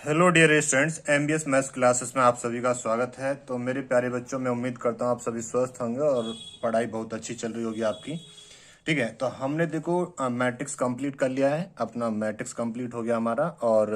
Hello dear students, MBS maths classes में आप सभी का स्वागत है। तो मेरे प्यारे बच्चों, मैं उम्मीद करता हूँ आप सभी स्वस्थ होंगे और पढ़ाई बहुत अच्छी चल रही होगी आपकी। ठीक है, तो हमने देखो मैट्रिक्स कंप्लीट कर लिया है, अपना मैट्रिक्स कंप्लीट हो गया हमारा, और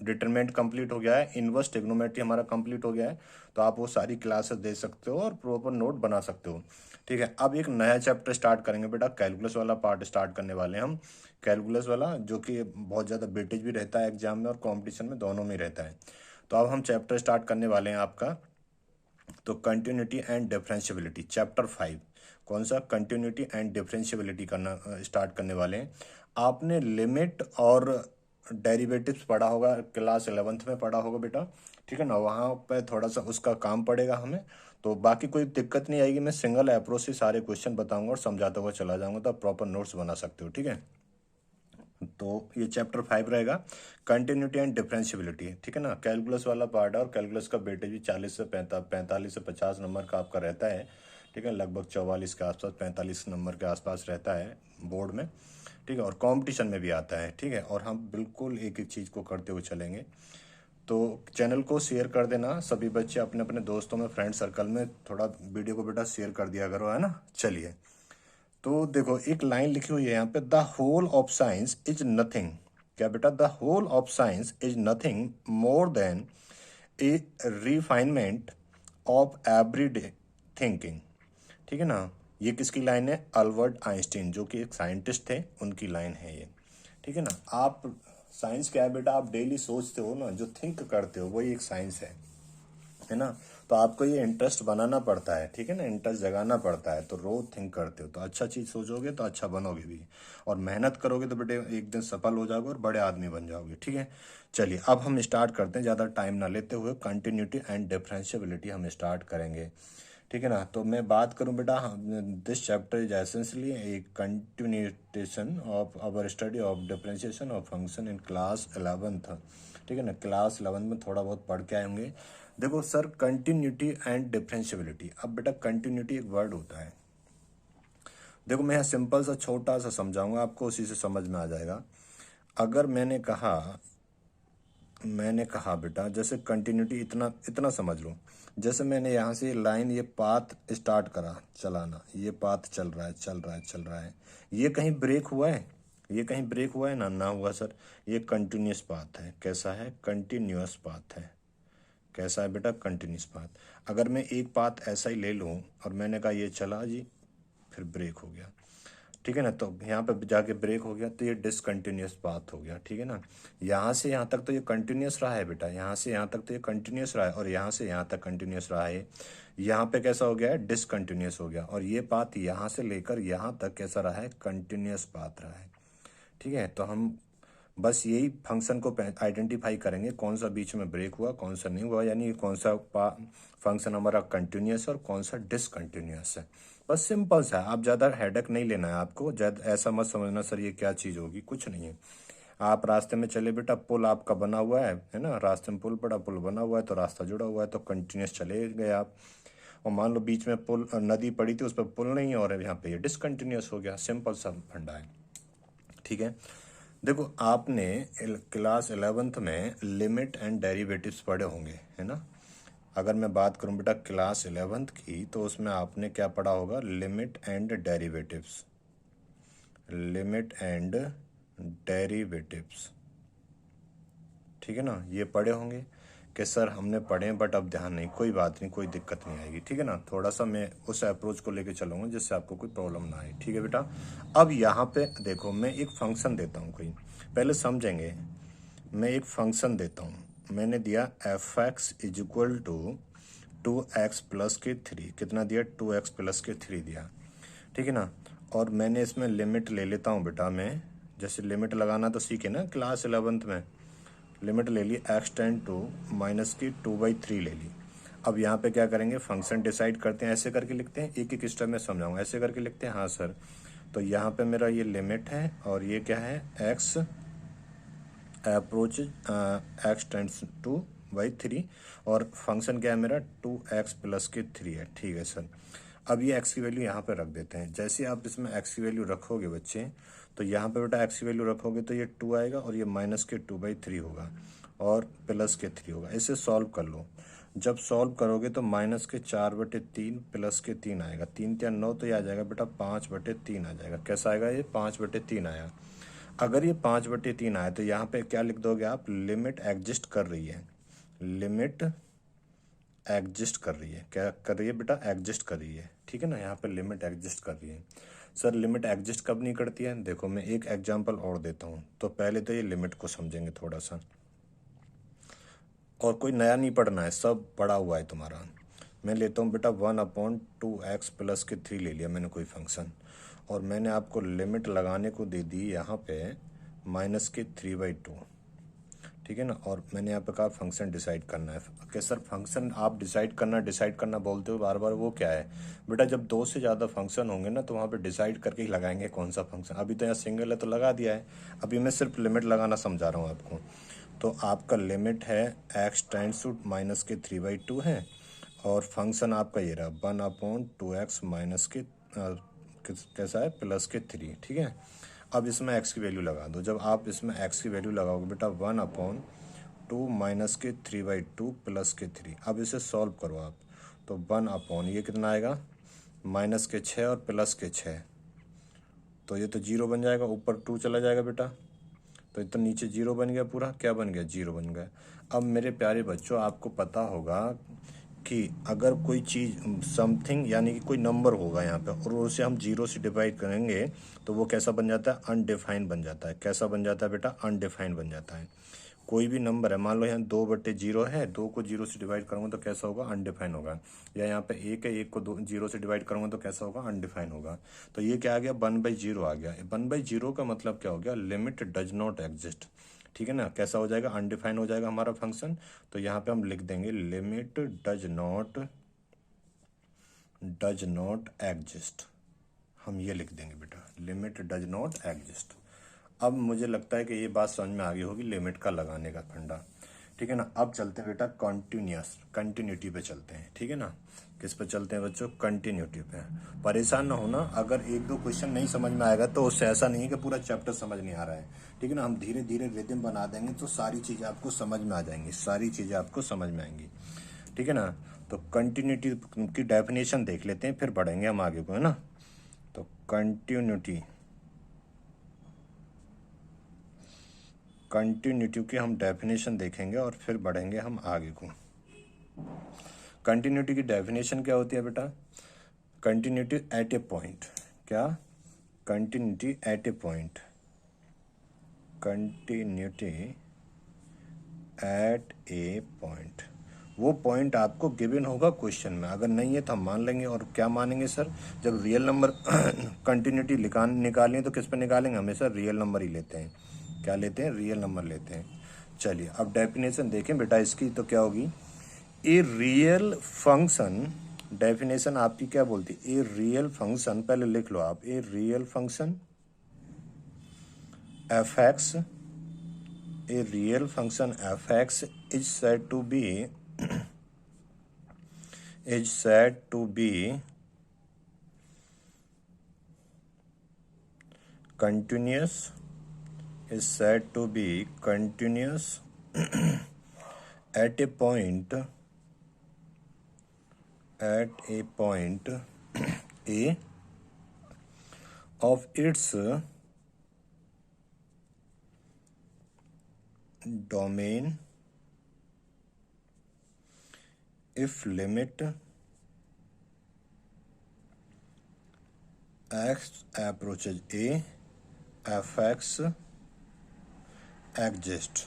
डिटरमिनेंट कंप्लीट हो गया है, इनवर्स ट्रिग्नोमेट्री हमारा कंप्लीट हो गया है। तो आप वो सारी क्लासेस दे सकते हो और प्रॉपर नोट बना सकते हो। ठीक है, अब एक नया चैप्टर स्टार्ट करेंगे बेटा, कैलकुलस वाला पार्ट स्टार्ट करने वाले हैं हम। कैलकुलस वाला जो कि बहुत ज़्यादा वेटेज भी रहता है एग्जाम में और कंपटीशन में, दोनों में रहता है। तो अब हम चैप्टर स्टार्ट करने वाले हैं आपका, तो कंटिन्यूटी एंड डिफरेंशियबिलिटी चैप्टर 5। कौन सा? कंटिन्यूटी एंड डिफरेंशियबिलिटी करना स्टार्ट करने वाले हैं। आपने लिमिट और डेरिवेटिव्स पढ़ा होगा, क्लास 11th में पढ़ा होगा बेटा। ठीक है ना, वहाँ पे थोड़ा सा उसका काम पड़ेगा हमें। तो बाकी कोई दिक्कत नहीं आएगी, मैं सिंगल अप्रोच से सारे क्वेश्चन बताऊंगा और समझाता हुआ चला जाऊंगा, तो आप प्रॉपर नोट्स बना सकते हो। ठीक है, तो ये चैप्टर 5 रहेगा, कंटिन्यूटी एंड डिफरेंशियबिलिटी। ठीक है ना, कैलकुलस वाला पार्ट है और कैलकुलस का वेटेज भी 40 से 45 से 50 नंबर का आपका रहता है। ठीक है, लगभग 44 के आसपास, 45 नंबर के आसपास रहता है बोर्ड में। ठीक है, और कंपटीशन में भी आता है। ठीक है, और हम बिल्कुल एक एक चीज़ को करते हुए चलेंगे। तो चैनल को शेयर कर देना, सभी बच्चे अपने अपने दोस्तों में, फ्रेंड सर्कल में थोड़ा वीडियो को बेटा शेयर कर दिया करो, है ना। चलिए, तो देखो एक लाइन लिखी हुई है यहाँ पे, the whole of science is nothing. क्या बेटा? The whole of science is nothing more than a refinement of everyday thinking. ठीक है ना, ये किसकी लाइन है? अल्बर्ट आइंस्टीन, जो कि एक साइंटिस्ट थे, उनकी लाइन है ये। ठीक है ना, आप साइंस क्या है बेटा? आप डेली सोचते हो ना, जो थिंक करते हो वही एक साइंस है ना। तो आपको ये इंटरेस्ट बनाना पड़ता है। ठीक है ना, इंटरेस्ट जगाना पड़ता है। तो रोज थिंक करते हो तो अच्छा चीज सोचोगे तो अच्छा बनोगे भी, और मेहनत करोगे तो बेटे एक दिन सफल हो जाओगे और बड़े आदमी बन जाओगे। ठीक है, चलिए अब हम स्टार्ट करते हैं, ज़्यादा टाइम ना लेते हुए। कंटिन्यूटी एंड डिफरेंशियबिलिटी हम स्टार्ट करेंगे। ठीक है ना, तो मैं बात करूं बेटा, this chapter is essentially a continuation of our study of differentiation of function in class 11th। ठीक है ना, क्लास 11th में थोड़ा बहुत पढ़ के आएंगे। देखो सर, कंटिन्यूटी एंड डिफरेंशियबिलिटी, अब बेटा कंटिन्यूटी एक वर्ड होता है। देखो मैं यहाँ सिंपल सा छोटा सा समझाऊंगा आपको, उसी से समझ में आ जाएगा। अगर मैंने कहा बेटा, जैसे कंटिन्यूटी इतना इतना समझ लो। जैसे मैंने यहाँ से लाइन, ये पाथ स्टार्ट करा चलाना, ये पाथ चल रहा है चल रहा है चल रहा है, ये कहीं ब्रेक हुआ है? ये कहीं ब्रेक हुआ है? ना ना हुआ सर। ये कंटिन्यूस पाथ है। कैसा है? कंटिन्यूअस पाथ है। कैसा है बेटा? Continuous path. अगर मैं एक पाथ ऐसा ही ले लूँ और मैंने कहा ये चला जी, फिर ब्रेक हो गया। ठीक है ना, तो यहाँ पे जाके ब्रेक हो गया, तो ये डिसकंटिन्यूस पाथ हो गया। ठीक है ना, यहाँ से यहाँ तक तो ये कंटिन्यूस रहा है बेटा, यहाँ से यहाँ तक तो ये कंटिन्यूस रहा है, और यहाँ से यहाँ तक कंटिन्यूस रहा है। यहाँ पे कैसा हो गया है? डिसकंटिन्यूस हो गया। और ये पाथ यहाँ से लेकर यहाँ तक कैसा रहा है? कंटिन्यूस पाथ रहा है। ठीक है, तो हम बस यही फंक्शन को आइडेंटिफाई करेंगे, कौन सा बीच में ब्रेक हुआ, कौन सा नहीं हुआ, यानी कौन सा फंक्शन हमारा कंटिन्यूस है और कौन सा डिसकंटिन्यूस है। बस सिंपल सा है, आप ज़्यादा हेडक नहीं लेना है आपको, ज़्यादा ऐसा मत समझना सर ये क्या चीज़ होगी, कुछ नहीं है। आप रास्ते में चले बेटा, पुल आपका बना हुआ है ना, रास्ते में पुल पड़ा, पुल बना हुआ है तो रास्ता जुड़ा हुआ है, तो कंटिन्यूस चले गए आप। और मान लो बीच में पुल, नदी पड़ी थी, उस पर पुल नहीं है और यहाँ पे ये डिसकंटिन्यूस हो गया। सिंपल सा फंडा है। ठीक है, देखो आपने क्लास 11th में लिमिट एंड डेरिवेटिव्स पढ़े होंगे, है ना। अगर मैं बात करूं बेटा क्लास 11th की, तो उसमें आपने क्या पढ़ा होगा? Limit and derivatives. Limit and derivatives. ठीक है ना, ये पढ़े होंगे कि सर हमने पढ़े हैं बट अब ध्यान नहीं। कोई बात नहीं, कोई दिक्कत नहीं आएगी। ठीक है ना, थोड़ा सा मैं उस अप्रोच को लेके चलूँगा जिससे आपको कोई प्रॉब्लम ना आए। ठीक है बेटा, अब यहाँ पे देखो मैं एक फंक्शन देता हूँ कोई, पहले समझेंगे। मैं एक फंक्शन देता हूँ, मैंने दिया F X is equal to 2x plus के 3। कितना दिया? 2x प्लस के 3 दिया। ठीक है ना, और मैंने इसमें लिमिट ले लेता हूँ बेटा मैं, जैसे लिमिट लगाना तो सीखे ना क्लास 11th में। लिमिट ले ली, एक्स टेन टू माइनस की 2/3 ले ली। अब यहाँ पे क्या करेंगे? फंक्शन डिसाइड करते हैं, ऐसे करके लिखते हैं, एक एक स्टेप में समझाऊंगा, ऐसे करके लिखते हैं। हाँ सर, तो यहाँ पे मेरा ये लिमिट है और ये क्या है? X approach x tense two by 3, और फंक्शन क्या है मेरा? 2x प्लस के 3 है। ठीक है सर, अब ये x की वैल्यू यहाँ पे रख देते हैं। जैसे आप इसमें x की वैल्यू रखोगे बच्चे, तो यहाँ पे बेटा x की वैल्यू रखोगे तो ये 2 आएगा और ये माइनस के 2/3 होगा और प्लस के 3 होगा। इसे सॉल्व कर लो। जब सॉल्व करोगे तो माइनस के 4/3 प्लस के 3 आएगा, 3 3 9, तो ये आ जाएगा बेटा 5/3 आ जाएगा। कैसा आएगा? ये 5/3 आया। अगर ये 5/3 आया तो यहाँ पे क्या लिख दोगे आप? लिमिट एग्जिस्ट कर रही है। लिमिट एग्जिस्ट कर रही है। क्या कर रही है बेटा? एग्जिस्ट कर रही है। ठीक है ना, यहाँ पे लिमिट एग्जिस्ट कर रही है। सर लिमिट एग्जिस्ट कब नहीं करती है? देखो मैं एक एग्जांपल और देता हूँ। तो पहले तो ये लिमिट को समझेंगे थोड़ा सा, और कोई नया नहीं पढ़ना है, सब पढ़ा हुआ है तुम्हारा। मैं लेता हूँ बेटा 1/2x प्लस के 3 ले लिया मैंने कोई फंक्शन, और मैंने आपको लिमिट लगाने को दे दी यहाँ पे माइनस के 3/2। ठीक है ना, और मैंने यहाँ पे कहा फंक्शन डिसाइड करना है। ओके सर, फंक्शन आप डिसाइड करना बोलते हो बार बार, वो क्या है बेटा? जब 2 से ज़्यादा फंक्शन होंगे ना तो वहाँ पे डिसाइड करके ही लगाएंगे कौन सा फंक्शन। अभी तो यहाँ सिंगल है तो लगा दिया है, अभी मैं सिर्फ लिमिट लगाना समझा रहा हूँ आपको। तो आपका लिमिट है x टेंड्स टू माइनस के 3/2 है, और फंक्शन आपका ये रहा 1/2x माइनस के कैसा है? प्लस के 3। ठीक है, अब इसमें x की वैल्यू लगा दो। जब आप इसमें x की वैल्यू लगाओगे बेटा 1/2 माइनस के 3/2 प्लस के 3। अब इसे सॉल्व करो आप, तो 1/, ये कितना आएगा? माइनस के 6 और प्लस के 6, तो ये तो 0 बन जाएगा, ऊपर 2 चला जाएगा बेटा, तो ये तो नीचे 0 बन गया। पूरा क्या बन गया? 0 बन गया। अब मेरे प्यारे बच्चों, आपको पता होगा कि अगर कोई चीज़ समथिंग यानी कि कोई नंबर होगा यहाँ पे और उसे हम 0 से डिवाइड करेंगे तो वो कैसा बन जाता है? अनडिफाइंड बन जाता है। कैसा बन जाता है बेटा? अनडिफाइंड बन जाता है। कोई भी नंबर है, मान लो यहाँ 2/0 है, 2 को 0 से डिवाइड करूँगा तो कैसा होगा? अनडिफाइंड होगा। या यहाँ पे 1 है, 1 को 0 से डिवाइड करूँगा तो कैसा होगा? अनडिफाइंड होगा। तो ये क्या आ गया? 1/0 आ गया। 1/0 का मतलब क्या हो गया? Limit does not exist. ठीक है ना, कैसा हो जाएगा? अनडिफाइंड हो जाएगा हमारा फंक्शन। तो यहाँ पे हम लिख देंगे लिमिट डज नॉट एग्जिस्ट। हम ये लिख देंगे बेटा, लिमिट डज नॉट एग्जिस्ट। अब मुझे लगता है कि ये बात समझ में आ गई होगी, लिमिट का लगाने का फंडा। ठीक है ना, अब चलते हैं बेटा कंटिन्यूटी पे चलते हैं। ठीक है ना, किस पे चलते हैं बच्चों? कंटिन्यूटी पे। परेशान ना होना, अगर 1 2 क्वेश्चन नहीं समझ में आएगा तो उससे ऐसा नहीं है कि पूरा चैप्टर समझ नहीं आ रहा है। ठीक है ना, हम धीरे धीरे रिदम बना देंगे तो सारी चीज़ें आपको समझ में आ जाएंगी, सारी चीज़ें आपको समझ में आएंगी। ठीक है ना, तो कंटिन्यूटी की डेफिनेशन देख लेते हैं, फिर बढ़ेंगे हम आगे को, है ना। तो कंटिन्यूटी की हम डेफिनेशन देखेंगे और फिर बढ़ेंगे हम आगे को। कंटिन्यूटी की डेफिनेशन क्या होती है बेटा? Continuity at a point. क्या? Continuity at a point. Continuity at a point, वो पॉइंट आपको गिवन होगा क्वेश्चन में। अगर नहीं है तो हम मान लेंगे। और क्या मानेंगे सर? जब रियल नंबर कंटिन्यूटी निकालें तो किस पे निकालेंगे? हमेशा रियल नंबर ही लेते हैं। क्या लेते हैं? रियल नंबर लेते हैं। चलिए अब डेफिनेशन देखें बेटा इसकी, तो क्या होगी? ए रियल फंक्शन, डेफिनेशन आपकी क्या बोलती है? ए रियल फंक्शन, पहले लिख लो आप, a real function F x, a real function f(x) is said to be continuous, at a point a of its domain if limit x approaches a, f(x) exist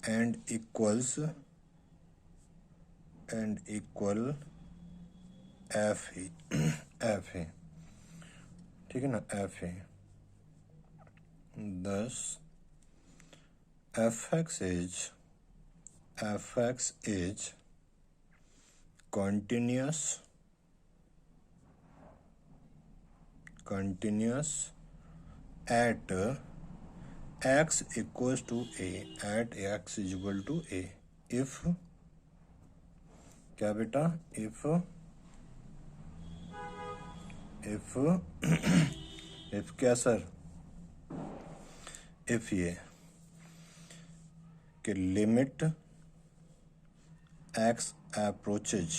and equal f a। ठीक है ना, f a। Thus, f(x) is continuous at x equals to a, if क्या बेटा, if if क्या sir, if ये कि limit x approaches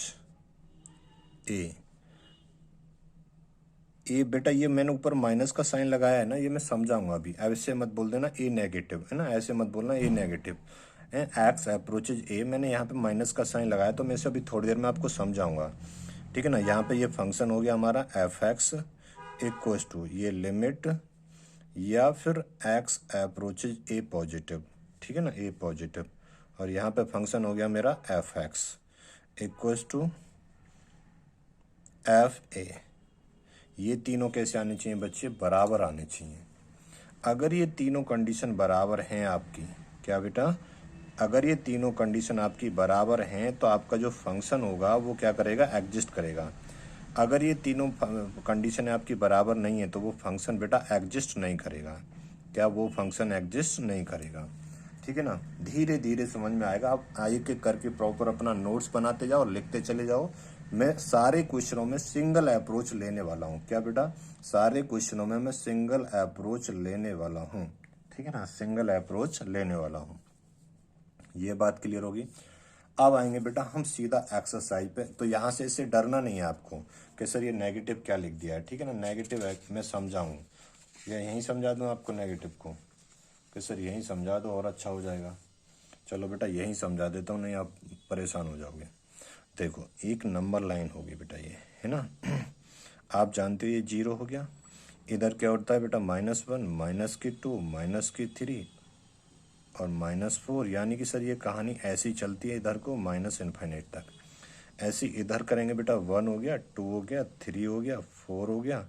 ए बेटा, ये मैंने ऊपर माइनस का साइन लगाया है ना, ये मैं समझाऊंगा अभी। ऐसे मत बोल देना ए नेगेटिव है ना, ऐसे मत बोलना ए नेगेटिव है। एक्स अप्रोचेज ए, मैंने यहाँ पे माइनस का साइन लगाया, तो मैं इसे अभी थोड़ी देर में आपको समझाऊंगा, ठीक है ना। यहाँ पे ये फंक्शन हो गया हमारा एफ एक्स इक्वल्स टू ये लिमिट या फिर एक्स अप्रोचेज ए पॉजिटिव, ठीक है ना, ए पॉजिटिव। और यहाँ पे फंक्शन हो गया मेरा F X equals to F A. ये तीनों कैसे आने चाहिए बच्चे, बराबर आने चाहिए। अगर ये तीनों कंडीशन बराबर हैं आपकी, क्या बेटा, अगर ये तीनों कंडीशन आपकी बराबर हैं तो आपका जो फंक्शन होगा वो क्या करेगा, एग्जिस्ट करेगा। अगर ये तीनों कंडीशन आपकी बराबर नहीं है तो वो फंक्शन बेटा एग्जिस्ट नहीं करेगा। क्या वो फंक्शन एग्जिस्ट नहीं करेगा, ठीक है ना। धीरे धीरे समझ में आएगा। आप एक एक करके प्रॉपर अपना नोट्स बनाते जाओ और लिखते चले जाओ। मैं सारे क्वेश्चनों में सिंगल अप्रोच लेने वाला हूँ, क्या बेटा, सारे क्वेश्चनों में मैं सिंगल अप्रोच लेने वाला हूँ, ठीक है ना, सिंगल अप्रोच लेने वाला हूँ। ये बात क्लियर होगी। अब आएंगे बेटा हम सीधा एक्सरसाइज पे। तो यहाँ से इससे डरना नहीं है आपको कि सर ये नेगेटिव क्या लिख दिया है, ठीक है ना, नेगेटिव है, मैं समझाऊँ या यहीं समझा दूँ आपको नेगेटिव को, कि सर यहीं समझा दो और अच्छा हो जाएगा। चलो बेटा यहीं समझा देता हूँ, नहीं आप परेशान हो जाओगे। देखो एक नंबर लाइन होगी बेटा, ये है ना, आप जानते हो ये 0 हो गया। इधर क्या होता है बेटा, -1, -2, -3 और -4। यानी कि सर ये कहानी ऐसी चलती है इधर को -इनफाइनाइट तक। ऐसी इधर करेंगे बेटा, 1 हो गया, 2 हो गया, 3 हो गया, 4 हो गया।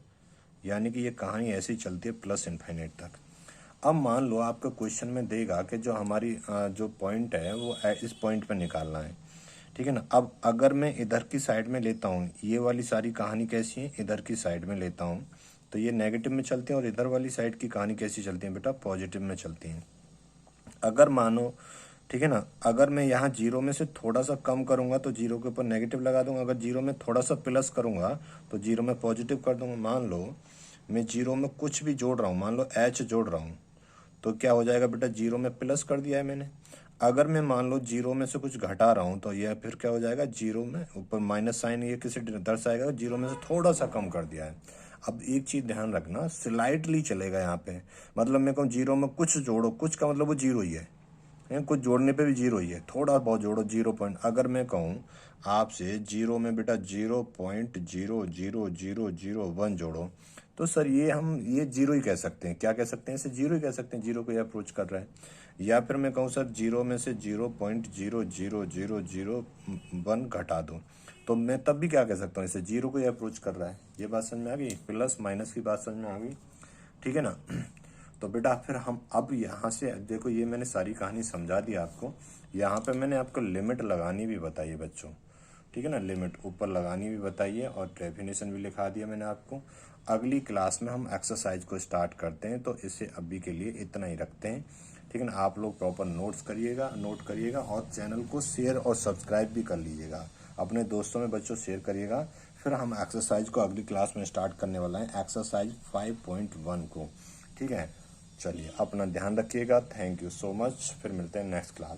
यानी कि ये कहानी ऐसी चलती है +इनफाइनाइट तक। अब मान लो आपको क्वेश्चन में देगा कि जो हमारी जो पॉइंट है वो इस पॉइंट पे निकालना है, ठीक है ना। अब अगर मैं इधर की साइड में लेता हूँ, ये वाली सारी कहानी कैसी है, इधर की साइड में लेता हूँ तो ये नेगेटिव में चलती है, और इधर वाली साइड की कहानी कैसी चलती है बेटा, पॉजिटिव में चलती है। अगर मानो, ठीक है ना, अगर मैं यहाँ 0 में से थोड़ा सा कम करूँगा तो 0 के ऊपर नेगेटिव लगा दूंगा। अगर 0 में थोड़ा सा प्लस करूँगा तो 0 में पॉजिटिव कर दूंगा। मान लो मैं 0 में कुछ भी जोड़ रहा हूँ, मान लो h जोड़ रहा हूँ, तो क्या हो जाएगा बेटा, 0 में प्लस कर दिया है मैंने। अगर मैं मान लो 0 में से कुछ घटा रहा हूँ तो यह फिर क्या हो जाएगा, 0 में ऊपर माइनस साइन ये किसे दर्शाएगा, 0 में से थोड़ा सा कम कर दिया है। अब एक चीज ध्यान रखना, स्लाइटली चलेगा यहाँ पे। मतलब मैं कहूँ 0 में कुछ जोड़ो, कुछ का मतलब वो 0 ही है, कुछ जोड़ने पे भी 0 ही है, थोड़ा बहुत जोड़ो 0 पॉइंट। अगर मैं कहूँ आपसे 0 में बेटा 0.00001 जोड़ो, तो सर ये हम ये 0 ही कह सकते हैं। क्या कह सकते हैं, इसे 0 ही कह सकते हैं, 0 को ये अप्रोच कर रहा है। या फिर मैं कहूँ सर 0 में से 0.00001 घटा दो, तो मैं तब भी क्या कह सकता हूँ, इसे 0 को ये अप्रोच कर रहा है। ये बात समझ में आ गई, प्लस माइनस की बात समझ में आ गई, ठीक है ना। तो बेटा फिर हम अब यहाँ से देखो, ये मैंने सारी कहानी समझा दी आपको। यहाँ पे मैंने आपको लिमिट लगानी भी बताई है बच्चों, ठीक है ना, लिमिट ऊपर लगानी भी बताई है और डेफिनेशन भी लिखा दिया मैंने आपको। अगली क्लास में हम एक्सरसाइज को स्टार्ट करते हैं, तो इसे अभी के लिए इतना ही रखते हैं, ठीक है ना। आप लोग प्रॉपर नोट करिएगा और चैनल को शेयर और सब्सक्राइब भी कर लीजिएगा, अपने दोस्तों में बच्चों शेयर करिएगा। फिर हम एक्सरसाइज को अगली क्लास में स्टार्ट करने वाला है, एक्सरसाइज 5.1 को, ठीक है। चलिए अपना ध्यान रखिएगा, थैंक यू सो मच, फिर मिलते हैं नेक्स्ट क्लास।